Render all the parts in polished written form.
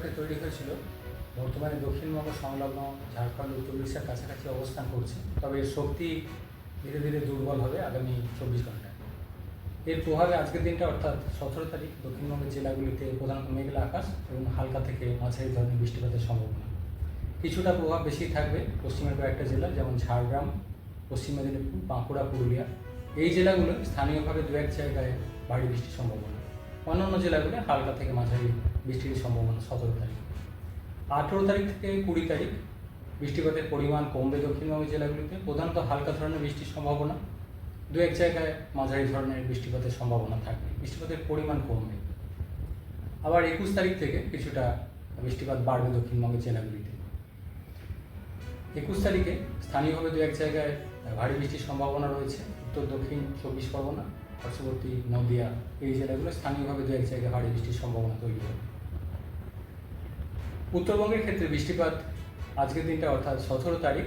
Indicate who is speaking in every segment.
Speaker 1: ঘূর্ণিঝড়টি তৈরি হয়েছিল বর্তমানে দক্ষিণবঙ্গ সংলগ্ন ঝাড়খণ্ড উত্তর উড়িষ্যার কাছাকাছি অবস্থান করছে, তবে এর শক্তি ধীরে ধীরে দুর্বল হবে আগামী 24 ঘন্টায়। এর প্রভাবে আজকের দিনটা অর্থাৎ 17 তারিখ দক্ষিণবঙ্গের জেলাগুলিতে প্রধানত মেঘলা আকাশ এবং হালকা থেকে মাঝারি ধরনের বৃষ্টিপাতের সম্ভাবনা। কিছুটা প্রভাব বেশি থাকবে পশ্চিমের কয়েকটা জেলা, যেমন ঝাড়গ্রাম, পশ্চিম মেদিনীপুর, বাঁকুড়া, পুরুলিয়া। এই জেলাগুলো স্থানীয়ভাবে দু এক জায়গায় ভারী বৃষ্টির সম্ভাবনা। অন্যান্য জেলাগুলো হালকা থেকে মাঝারি বৃষ্টির সম্ভাবনা 17 তারিখ। 18 তারিখ থেকে 20 তারিখ বৃষ্টিপাতের পরিমাণ কমবে দক্ষিণবঙ্গের জেলাগুলিতে, প্রধানত হালকা ধরনের বৃষ্টির সম্ভাবনা, দু এক জায়গায় মাঝারি ধরনের বৃষ্টিপাতের সম্ভাবনা থাকবে, বৃষ্টিপাতের পরিমাণ কমবে। আবার 21 তারিখ থেকে কিছুটা বৃষ্টিপাত বাড়বে দক্ষিণবঙ্গের জেলাগুলিতে। 21 তারিখে স্থানীয়ভাবে দু এক জায়গায় ভারী বৃষ্টির সম্ভাবনা রয়েছে। উত্তর দক্ষিণ 24 পরগনা, পার্শ্ববর্তী নদিয়া, এই জেলাগুলো স্থানীয়ভাবে দু এক জায়গায় ভারী বৃষ্টির সম্ভাবনা তৈরি হবে। উত্তরবঙ্গের ক্ষেত্রে বৃষ্টিপাত আজকের দিনটা অর্থাৎ 17 তারিখ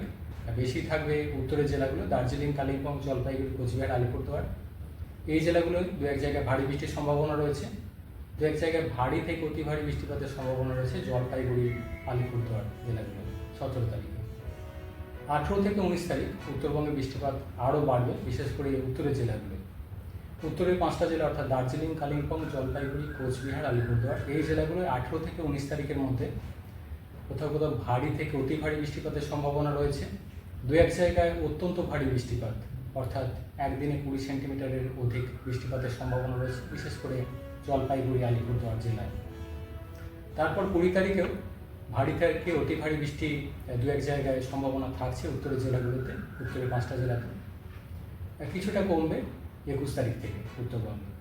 Speaker 1: বেশি থাকবে উত্তরের জেলাগুলো, দার্জিলিং, কালিম্পং, জলপাইগুড়ি, কোচবিহার, আলিপুরদুয়ার। এই জেলাগুলোয় দু এক জায়গায় ভারী বৃষ্টির সম্ভাবনা রয়েছে। দু এক জায়গায় ভারী থেকে অতি ভারী বৃষ্টিপাতের সম্ভাবনা রয়েছে জলপাইগুড়ি, আলিপুরদুয়ার জেলাগুলো 17 তারিখে। 18 থেকে 19 তারিখ উত্তরবঙ্গে বৃষ্টিপাত আরও বাড়বে, বিশেষ করে উত্তরের জেলাগুলো। উত্তরের 5টা জেলা অর্থাৎ দার্জিলিং, কালিম্পং, জলপাইগুড়ি, কোচবিহার, আলিপুরদুয়ার, এই জেলাগুলোয় 18 থেকে 19 তারিখের মধ্যে কোথাও কোথাও ভারী থেকে অতি ভারী বৃষ্টিপাতের সম্ভাবনা রয়েছে। দু এক জায়গায় অত্যন্ত ভারী বৃষ্টিপাত অর্থাৎ একদিনে 20 সেন্টিমিটারের অধিক বৃষ্টিপাতের সম্ভাবনা রয়েছে, বিশেষ করে জলপাইগুড়ি, আলিপুরদুয়ার জেলায়। তারপর 20 তারিখেও ভারী থেকে অতি ভারী বৃষ্টি দু এক জায়গায় সম্ভাবনা থাকছে উত্তরের জেলাগুলোতে, উত্তরের 5টা জেলাতে। কিছুটা কমবে 21 তারিখ থেকে উত্তরবঙ্গে।